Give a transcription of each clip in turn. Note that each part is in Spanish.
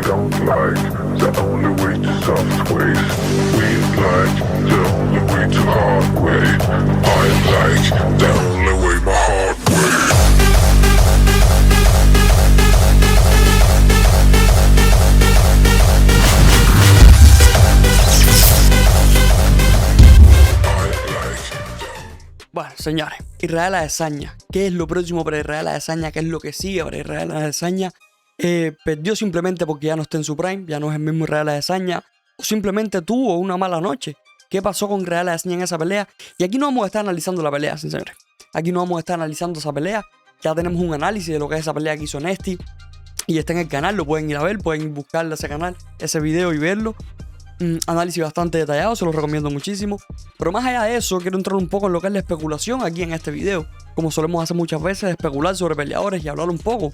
don't like the only way to soft ways. We like the only way to hard way. I like the only way my heart way. Bueno, señores, Israel Adesanya. ¿Qué es lo próximo para Israel Adesanya? ¿Qué es lo que sigue para Israel Adesanya? Perdió simplemente porque ya no está en su prime, ya no es el mismo Israel Adesanya, o simplemente tuvo una mala noche. ¿Qué pasó con Israel Adesanya en esa pelea? Y aquí no vamos a estar analizando la pelea, señores. Aquí no vamos a estar analizando esa pelea. Ya tenemos un análisis de lo que es esa pelea que hizo Nesty. Y está en el canal, lo pueden ir a ver, pueden buscarle a ese canal, ese video y verlo. Análisis bastante detallado, se los recomiendo muchísimo. Pero más allá de eso, quiero entrar un poco en lo que es la especulación aquí en este video. Como solemos hacer muchas veces, especular sobre peleadores y hablar un poco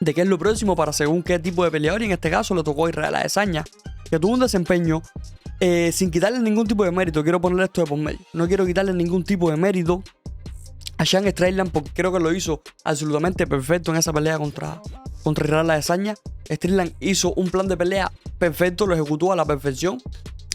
de qué es lo próximo para según qué tipo de peleador. Y en este caso le tocó a Israel Adesanya, que tuvo un desempeño sin quitarle ningún tipo de mérito. Quiero poner esto de por medio. No quiero quitarle ningún tipo de mérito a Sean Strickland, porque creo que lo hizo absolutamente perfecto en esa pelea contra Israel Adesanya. Strickland hizo un plan de pelea perfecto, lo ejecutó a la perfección.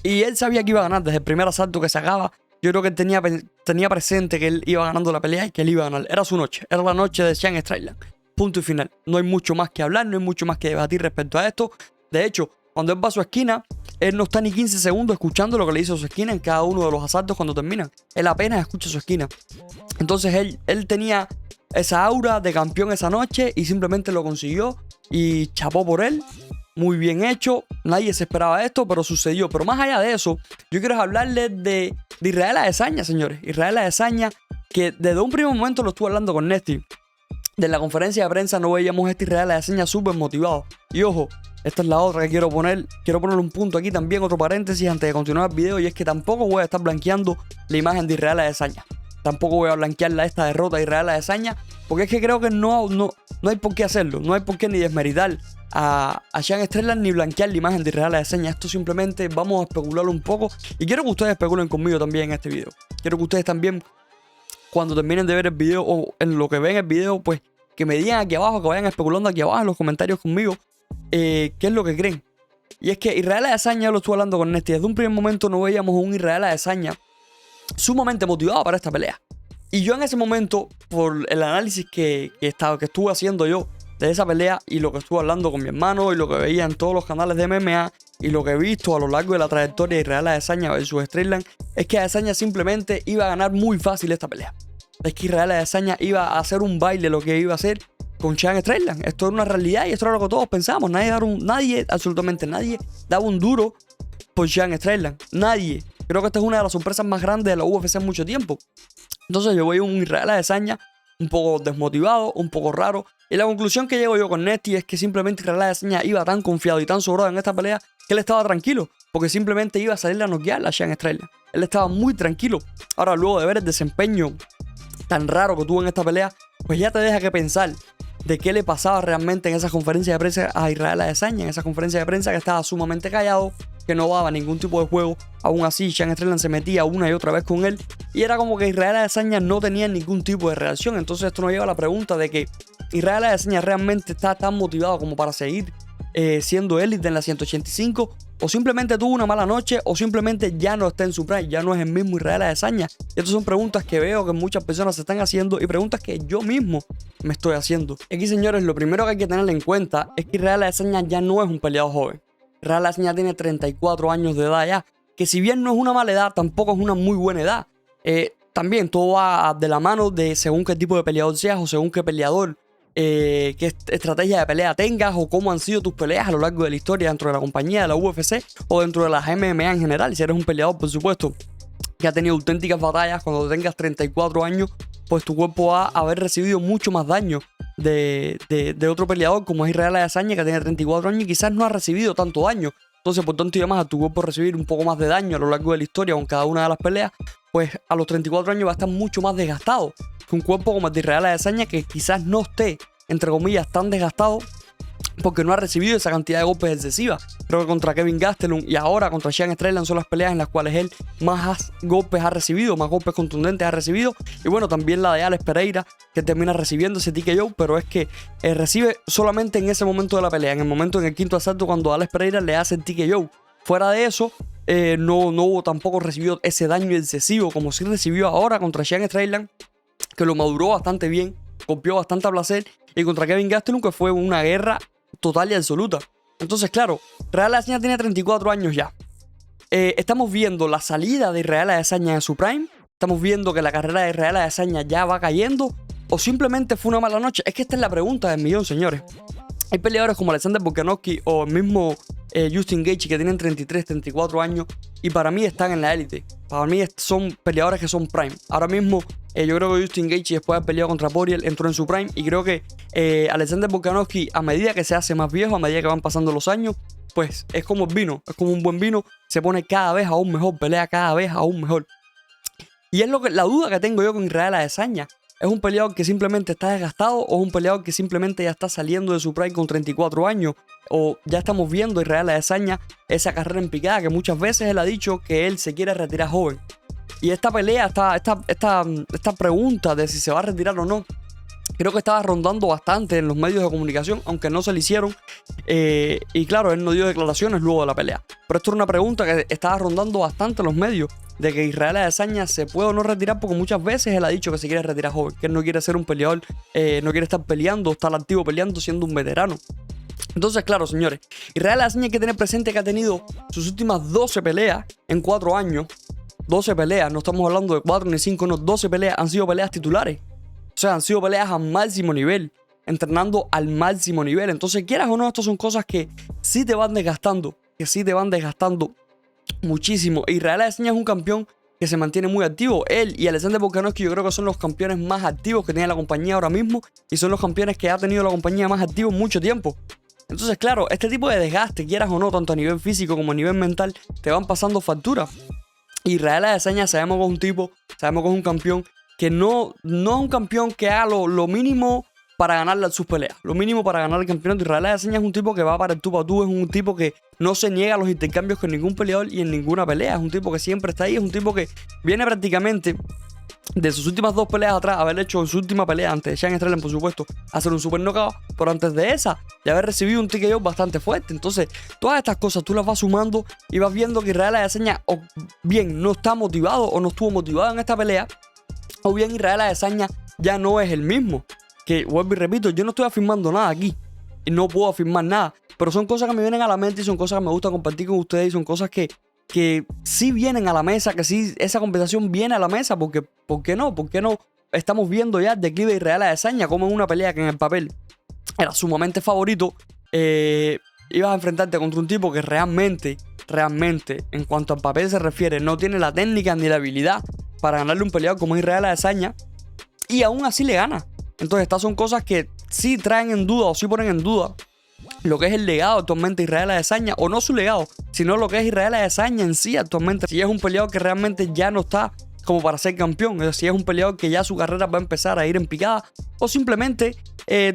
Y él sabía que iba a ganar desde el primer asalto que sacaba. Yo creo que él tenía presente que él iba ganando la pelea y que él iba a ganar. Era su noche, era la noche de Sean Strickland. Punto y final. No hay mucho más que hablar, no hay mucho más que debatir respecto a esto. De hecho, cuando él va a su esquina, él no está ni 15 segundos escuchando lo que le hizo a su esquina en cada uno de los asaltos cuando terminan. Él apenas escucha su esquina. Entonces él tenía esa aura de campeón esa noche y simplemente lo consiguió. Y chapó por él. Muy bien hecho. Nadie se esperaba esto, pero sucedió. Pero más allá de eso, yo quiero hablarles de Israel Adesanya, señores. Israel Adesanya, que desde un primer momento lo estuve hablando con Nesty. De la conferencia de prensa no veíamos a este Israel Adesanya súper motivado. Y ojo, esta es la otra que quiero poner. Quiero poner un punto aquí también, otro paréntesis antes de continuar el video. Y es que tampoco voy a estar blanqueando la imagen de Israel Adesanya. Tampoco voy a blanquear esta derrota de Israel Adesanya, porque es que creo que no hay por qué hacerlo. No hay por qué ni desmeritar a Sean Strickland ni blanquear la imagen de Israel Adesanya. Esto simplemente vamos a especular un poco. Y quiero que ustedes especulen conmigo también en este video. Quiero que ustedes también, cuando terminen de ver el video o en lo que ven el video, pues que me digan aquí abajo, que vayan especulando aquí abajo en los comentarios conmigo, qué es lo que creen. Y es que Israel Adesanya, yo lo estuve hablando con Nesty, desde un primer momento no veíamos un Israel Adesanya sumamente motivado para esta pelea. Y yo en ese momento, por el análisis que estuve haciendo yo de esa pelea y lo que estuve hablando con mi hermano y lo que veía en todos los canales de MMA y lo que he visto a lo largo de la trayectoria de Israel Adesanya versus Strickland, es que Adesanya simplemente iba a ganar muy fácil esta pelea. Es que Israel Adesanya iba a hacer un baile lo que iba a hacer con Sean Strickland. Esto era una realidad y esto era lo que todos pensábamos. Absolutamente nadie daba un duro por Sean Strickland. Nadie. Creo que esta es una de las sorpresas más grandes de la UFC en mucho tiempo. Entonces yo voy a un Israel Adesanya un poco desmotivado, un poco raro. Y la conclusión que llego yo con Nesty es que simplemente Israel Adesanya iba tan confiado y tan sobrado en esta pelea que él estaba tranquilo, porque simplemente iba a salir a noquear a Sean Strickland. Él estaba muy tranquilo. Ahora, luego de ver el desempeño tan raro que tuvo en esta pelea, pues ya te deja que pensar de qué le pasaba realmente en esa conferencia de prensa a Israel Adesanya, en esa conferencia de prensa que estaba sumamente callado, que no daba ningún tipo de juego. Aún así, Sean Strickland se metía una y otra vez con él, y era como que Israel Adesanya no tenía ningún tipo de reacción. Entonces esto nos lleva a la pregunta de que Israel Adesanya realmente está tan motivado como para seguir siendo élite en la 185, o simplemente tuvo una mala noche, o simplemente ya no está en su prime, ya no es el mismo Israel Adesanya. Y estas son preguntas que veo que muchas personas se están haciendo y preguntas que yo mismo me estoy haciendo. Aquí, señores, lo primero que hay que tener en cuenta es que Israel Adesanya ya no es un peleador joven. Israel Adesanya tiene 34 años de edad ya, que si bien no es una mala edad, tampoco es una muy buena edad. También todo va de la mano de según qué tipo de peleador seas o según qué peleador, qué estrategia de pelea tengas o cómo han sido tus peleas a lo largo de la historia dentro de la compañía de la UFC o dentro de las MMA en general. Si eres un peleador, por supuesto, que ha tenido auténticas batallas, cuando tengas 34 años, pues tu cuerpo va a haber recibido mucho más daño de otro peleador como es Israel Adesanya, que tiene 34 años y quizás no ha recibido tanto daño. Entonces, por tanto, y además a tu cuerpo recibir un poco más de daño a lo largo de la historia con cada una de las peleas, pues a los 34 años va a estar mucho más desgastado que un cuerpo como el de Israel Adesanya, que quizás no esté, entre comillas, tan desgastado, porque no ha recibido esa cantidad de golpes excesivas. Creo que contra Kevin Gastelum y ahora contra Sean Strickland son las peleas en las cuales él más golpes ha recibido, más golpes contundentes ha recibido. Y bueno, también la de Alex Pereira, que termina recibiendo ese TKO, pero es que recibe solamente en ese momento de la pelea, en el momento en el quinto asalto cuando Alex Pereira le hace el TKO. Fuera de eso, no hubo tampoco recibido ese daño excesivo como sí recibió ahora contra Sean Strickland, que lo maduró bastante bien, golpeó bastante a placer, y contra Kevin Gastelum, que fue una guerra total y absoluta. Entonces, claro, Israel Adesanya tiene 34 años ya. Estamos viendo la salida de Israel Adesanya en su prime. Estamos viendo que la carrera de Israel Adesanya ya va cayendo. O simplemente fue una mala noche. Es que esta es la pregunta del millón, señores. Hay peleadores como Alexander Volkanovski o el mismo Justin Gaethje, que tienen 33, 34 años y para mí están en la élite. Para mí son peleadores que son prime. Ahora mismo yo creo que Justin Gaethje, después de haber peleado contra Poirier, entró en su prime, y creo que Alexander Volkanovski, a medida que se hace más viejo, a medida que van pasando los años, pues es como el vino, es como un buen vino, se pone cada vez aún mejor, pelea cada vez aún mejor. Y es la duda que tengo yo con Israel Adesanya. ¿Es un peleador que simplemente está desgastado o es un peleador que simplemente ya está saliendo de su prime con 34 años? O ya estamos viendo a Israel Adesanya esa carrera en picada que muchas veces él ha dicho que él se quiere retirar joven. Y esta pelea, esta pregunta de si se va a retirar o no, creo que estaba rondando bastante en los medios de comunicación, aunque no se le hicieron. Y claro, él no dio declaraciones luego de la pelea. Pero esto era una pregunta que estaba rondando bastante en los medios, de que Israel Adesanya se puede o no retirar, porque muchas veces él ha dicho que se quiere retirar joven, que él no quiere ser un peleador, no quiere estar peleando, estar activo peleando siendo un veterano. Entonces, claro, señores, Israel Adesanya hay que tener presente que ha tenido sus últimas 12 peleas en 4 años. 12 peleas, no estamos hablando de 4 ni 5, no, 12 peleas han sido peleas titulares. O sea, han sido peleas al máximo nivel, entrenando al máximo nivel. Entonces, quieras o no, estas son cosas que sí te van desgastando, muchísimo. Israel Adesanya es un campeón que se mantiene muy activo. Él y Alexander Volkanovski yo creo que son los campeones más activos que tiene la compañía ahora mismo, y son los campeones que ha tenido la compañía más activos mucho tiempo. Entonces, claro, este tipo de desgaste, quieras o no, tanto a nivel físico como a nivel mental, te van pasando factura. Israel Adesanya sabemos que es un tipo, sabemos que es un campeón que no es un campeón que haga lo mínimo para ganarle sus peleas. Lo mínimo para ganar el campeonato. Israel Adesanya es un tipo que va para el tú para tú, es un tipo que no se niega a los intercambios con ningún peleador y en ninguna pelea. Es un tipo que siempre está ahí, es un tipo que viene prácticamente de sus últimas 2 peleas atrás, haber hecho en su última pelea antes de Sean Strickland, por supuesto, hacer un super knockout, pero antes de esa, de haber recibido un TKO bastante fuerte. Entonces, todas estas cosas tú las vas sumando y vas viendo que Israel Adesanya o bien no está motivado o no estuvo motivado en esta pelea, o bien Israel Adesanya ya no es el mismo. Que vuelvo y repito, yo no estoy afirmando nada aquí y no puedo afirmar nada, pero son cosas que me vienen a la mente y son cosas que me gusta compartir con ustedes, y son cosas que sí vienen a la mesa, que sí esa conversación viene a la mesa, porque ¿por qué no? ¿Por qué no estamos viendo ya el declive de Israel Adesanya, como en una pelea que en el papel era sumamente favorito, ibas a enfrentarte contra un tipo que realmente, en cuanto al papel se refiere, no tiene la técnica ni la habilidad para ganarle un peleador como Israel Adesanya, y aún así le gana? Entonces estas son cosas que sí traen en duda o sí ponen en duda lo que es el legado actualmente de Israel Adesanya, o no su legado, sino lo que es Israel Adesanya en sí actualmente. Si es un peleador que realmente ya no está como para ser campeón, es decir, es un peleador que ya su carrera va a empezar a ir en picada, o simplemente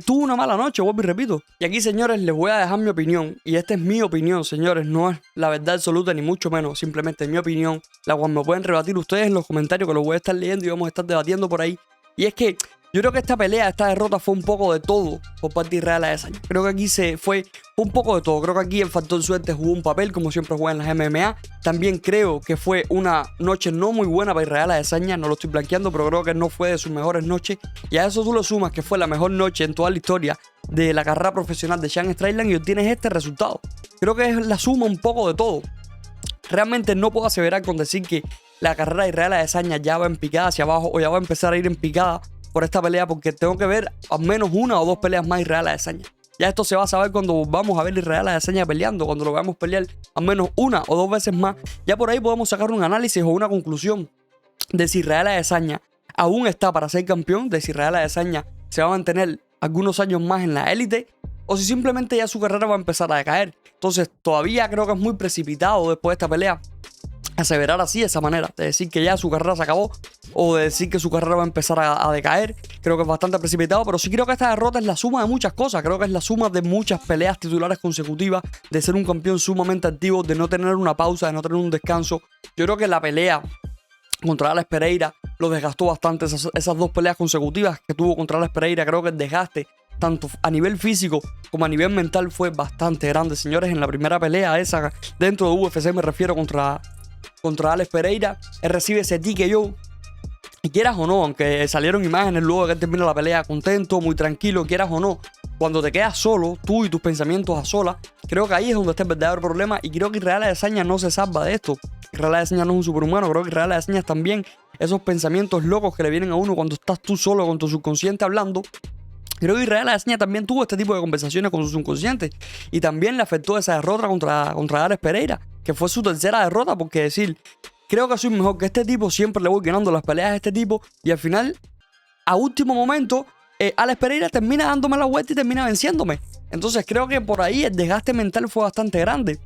tuvo una mala noche, vuelvo y repito. Y aquí, señores, les voy a dejar mi opinión, y esta es mi opinión, señores, no es la verdad absoluta ni mucho menos, simplemente es mi opinión, la cual me pueden rebatir ustedes en los comentarios, que los voy a estar leyendo y vamos a estar debatiendo por ahí. Y es que yo creo que esta derrota fue un poco de todo por parte de Israel Adesanya. Creo que aquí fue un poco de todo. Creo que aquí el factor suerte jugó un papel, como siempre juega en las MMA. También creo que fue una noche no muy buena para Israel Adesanya, no lo estoy blanqueando, pero creo que no fue de sus mejores noches. Y a eso tú lo sumas que fue la mejor noche en toda la historia de la carrera profesional de Sean Strickland y obtienes este resultado. Creo que es la suma un poco de todo. Realmente no puedo aseverar con decir que la carrera de Israel Adesanya ya va en picada hacia abajo o ya va a empezar a ir en picada por esta pelea, porque tengo que ver al menos 1 o 2 peleas más Israel Adesanya. Ya esto se va a saber cuando vamos a ver Israel Adesanya peleando, cuando lo veamos pelear al menos 1 o 2 veces más. Ya por ahí podemos sacar un análisis o una conclusión de si Israel Adesanya aún está para ser campeón, de si Israel Adesanya se va a mantener algunos años más en la élite, o si simplemente ya su carrera va a empezar a decaer. Entonces todavía creo que es muy precipitado después de esta pelea aseverar así, de esa manera, de decir que ya su carrera se acabó o de decir que su carrera va a empezar a decaer. Creo que es bastante precipitado, pero sí creo que esta derrota es la suma de muchas cosas. Creo que es la suma de muchas peleas titulares consecutivas, de ser un campeón sumamente activo, de no tener una pausa, de no tener un descanso. Yo creo que la pelea contra Alex Pereira lo desgastó bastante. Esas dos peleas consecutivas que tuvo contra Alex Pereira, creo que el desgaste tanto a nivel físico como a nivel mental fue bastante grande, señores. En la primera pelea esa dentro de UFC, me refiero, contra Alex Pereira, él recibe ese TKO. Y quieras o no, aunque salieron imágenes luego de que él termina la pelea contento, muy tranquilo, quieras o no, cuando te quedas solo, tú y tus pensamientos a solas, creo que ahí es donde está el verdadero problema. Y creo que Israel Adesanya no se salva de esto. Israel Adesanya no es un superhumano. Creo que Israel Adesanya también, esos pensamientos locos que le vienen a uno cuando estás tú solo con tu subconsciente hablando. Creo que Israel Adesanya también tuvo este tipo de conversaciones con su subconsciente y también le afectó esa derrota contra Alex Pereira, que fue su tercera derrota, porque decir, creo que soy mejor que este tipo, siempre le voy ganando las peleas a este tipo y al final, a último momento, Alex Pereira termina dándome la vuelta y termina venciéndome. Entonces creo que por ahí el desgaste mental fue bastante grande.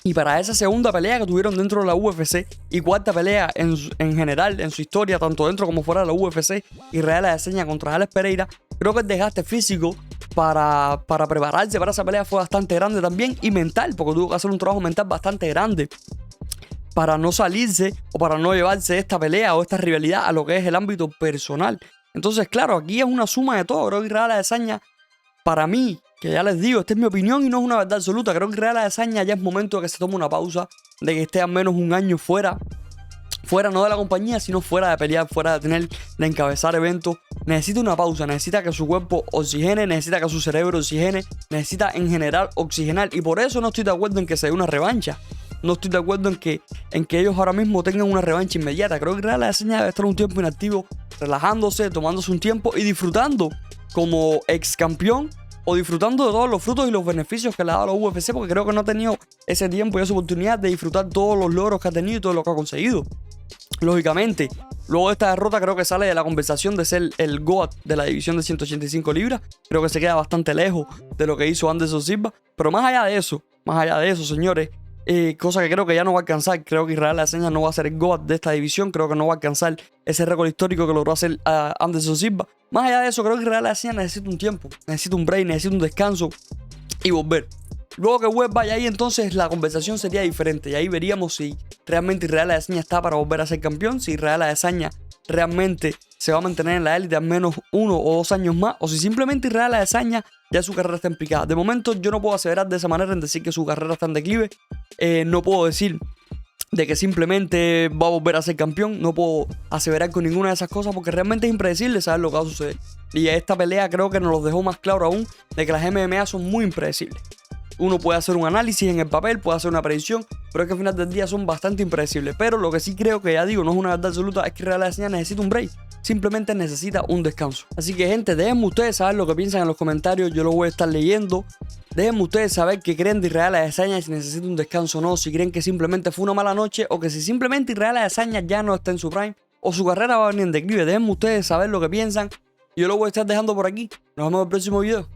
Y para esa segunda pelea que tuvieron dentro de la UFC y cuarta pelea en general en su historia, tanto dentro como fuera de la UFC, Israel Adesanya contra Alex Pereira, creo que el desgaste físico para prepararse para esa pelea fue bastante grande también, y mental, porque tuvo que hacer un trabajo mental bastante grande para no salirse o para no llevarse esta pelea o esta rivalidad a lo que es el ámbito personal. Entonces, claro, aquí es una suma de todo. Creo que Israel Adesanya, para mí, que ya les digo, esta es mi opinión y no es una verdad absoluta, creo que Israel Adesanya ya es momento de que se tome una pausa, de que esté al menos un año fuera no de la compañía, sino fuera de pelear, fuera de encabezar eventos. Necesita una pausa, necesita que su cuerpo oxigene, necesita que su cerebro oxigene, necesita en general oxigenar, y por eso no estoy de acuerdo en que se dé una revancha. No estoy de acuerdo en que ellos ahora mismo tengan una revancha inmediata. Creo que Israel Adesanya debe estar un tiempo inactivo, relajándose, tomándose un tiempo y disfrutando como ex campeón, o disfrutando de todos los frutos y los beneficios que le ha dado la UFC, porque creo que no ha tenido ese tiempo y esa oportunidad de disfrutar todos los logros que ha tenido y todo lo que ha conseguido. Lógicamente, luego de esta derrota creo que sale de la conversación de ser el GOAT de la división de 185 libras. Creo que se queda bastante lejos de lo que hizo Anderson Silva. Pero más allá de eso, señores, cosa que creo que ya no va a alcanzar. Creo que Israel Adesanya no va a ser el GOAT de esta división. Creo que no va a alcanzar ese récord histórico que logró hacer Anderson Silva. Más allá de eso, creo que Israel Adesanya necesita un tiempo, necesita un break, necesita un descanso y volver. Luego que vuelva, y ahí entonces la conversación sería diferente. Y ahí veríamos si realmente Israel Adesanya está para volver a ser campeón, si Israel Adesanya realmente se va a mantener en la élite al menos 1 o 2 años más, o si simplemente Israel Adesanya ya su carrera está en picada. De momento yo no puedo aseverar de esa manera en decir que su carrera está en declive. No puedo decir de que simplemente va a volver a ser campeón. No puedo aseverar con ninguna de esas cosas porque realmente es impredecible saber lo que va a suceder. Y esta pelea creo que nos lo dejó más claro aún de que las MMA son muy impredecibles. Uno puede hacer un análisis en el papel, puede hacer una predicción, pero es que al final del día son bastante impredecibles. Pero lo que sí creo que, ya digo, no es una verdad absoluta, es que Israel Adesanya necesita un break. Simplemente necesita un descanso. Así que, gente, déjenme ustedes saber lo que piensan en los comentarios. Yo lo voy a estar leyendo. Déjenme ustedes saber qué creen de Israel Adesanya, si necesita un descanso o no, si creen que simplemente fue una mala noche, o que si simplemente Israel Adesanya ya no está en su prime, o su carrera va a venir en declive. Déjenme ustedes saber lo que piensan. Yo lo voy a estar dejando por aquí. Nos vemos en el próximo video.